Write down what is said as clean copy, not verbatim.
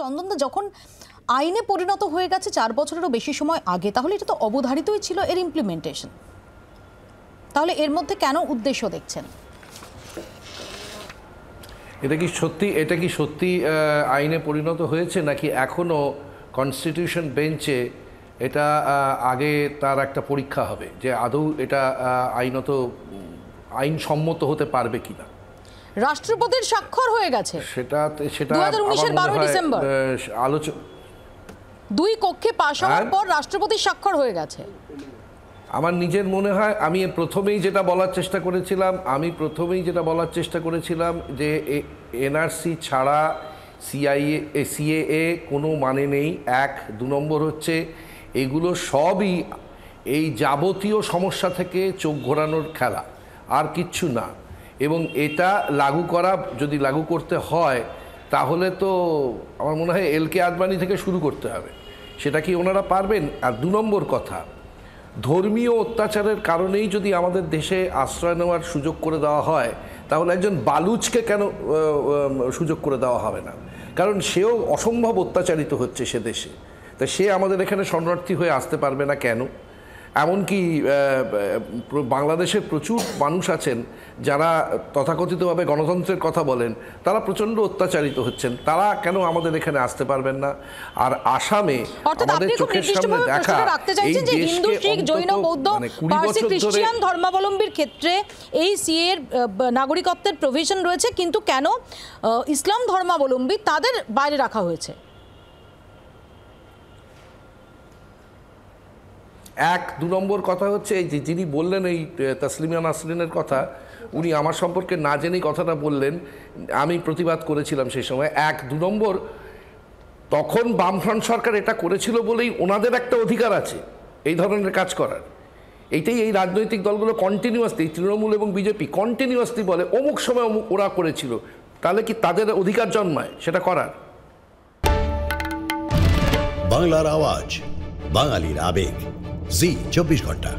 চন্দনদা, যখন আইনে পরিণত হয়ে গেছে 4 বছরেরও বেশি সময় আগে, তাহলে এটা তো অবধারিতই ছিল এর ইমপ্লিমেন্টেশন। তাহলে এর মধ্যে কেন উদ্দেশ্য দেখছেন? এটা কি সত্যি আইনে পরিণত হয়েছে, নাকি এখনো কনস্টিটিউশন বেঞ্চে এটা আগে তার একটা পরীক্ষা হবে যে আদৌ এটা আইনসম্মত হতে পারবে কিনা? রাষ্ট্রপতির স্বাক্ষর হয়ে গেছে, সেটা 2019-এর 12 ডিসেম্বর আলোচনা 2 কক্ষে পাশ হওয়ার পর রাষ্ট্রপতির স্বাক্ষর হয়ে গেছে। আমার নিজের মনে হয় আমি প্রথমেই যেটা বলার চেষ্টা করেছিলাম যে এনআরসি ছাড়া সিএএ কোনো মানে নেই। 2 নম্বর হচ্ছে এগুলো সবই এই যাবতীয় সমস্যা থেকে চোখ ঘোরানোর খেলা, আর কিচ্ছু না। এবং এটা যদি লাগু করতে হয় তাহলে তো আমার মনে হয় এলকে আদবানি থেকে শুরু করতে হবে। সেটা কি ওনারা পারবেন? আর 2 নম্বর কথা, ধর্মীয় অত্যাচারের কারণেই যদি আমাদের দেশে আশ্রয় নেওয়ার সুযোগ করে দেওয়া হয়, তাহলে একজন বালুচকে কেন সুযোগ করে দেওয়া হবে না? কারণ সেও অসম্ভব অত্যাচারিত হচ্ছে সে দেশে, তা সে আমাদের এখানে শরণার্থী হয়ে আসতে পারবে না কেন? এমনকি বাংলাদেশের প্রচুর মানুষ আছেন যারা তথাকথিতভাবে গণতন্ত্রের কথা বলেন, তারা প্রচণ্ড অত্যাচারিত হচ্ছেন, তারা কেন আমাদের এখানে আসতে পারবেন না? আর আসামে আমাদের চোখের সামনে দেখা এই দেশকে জৈন বৌদ্ধ খ্রিস্টান ধর্মাবলম্বীর ক্ষেত্রে এই সিএ এর নাগরিকত্বের প্রভিশন রয়েছে, কিন্তু কেন ইসলাম ধর্মাবলম্বী তাদের বাইরে রাখা হয়েছে? 2 নম্বর কথা হচ্ছে এই যে যিনি বললেন এই তাসলিমা নাসরিনের কথা, উনি আমার সম্পর্কে না জেনেই কথাটা বললেন, আমি প্রতিবাদ করেছিলাম সেই সময়। 2 নম্বর, তখন বামফ্রন্ট সরকার এটা করেছিল বলেই ওনাদের একটা অধিকার আছে এই ধরনের কাজ করার। এইটাই এই রাজনৈতিক দলগুলো কন্টিনিউয়াসলি, তৃণমূল এবং বিজেপি কন্টিনিউয়াসলি বলে অমুক সময় ওরা করেছিল, তাহলে কি তাদের অধিকার জন্মায় সেটা করার? বাংলার আওয়াজ, বাঙালির আবেগ, জি 24 ঘন্টা।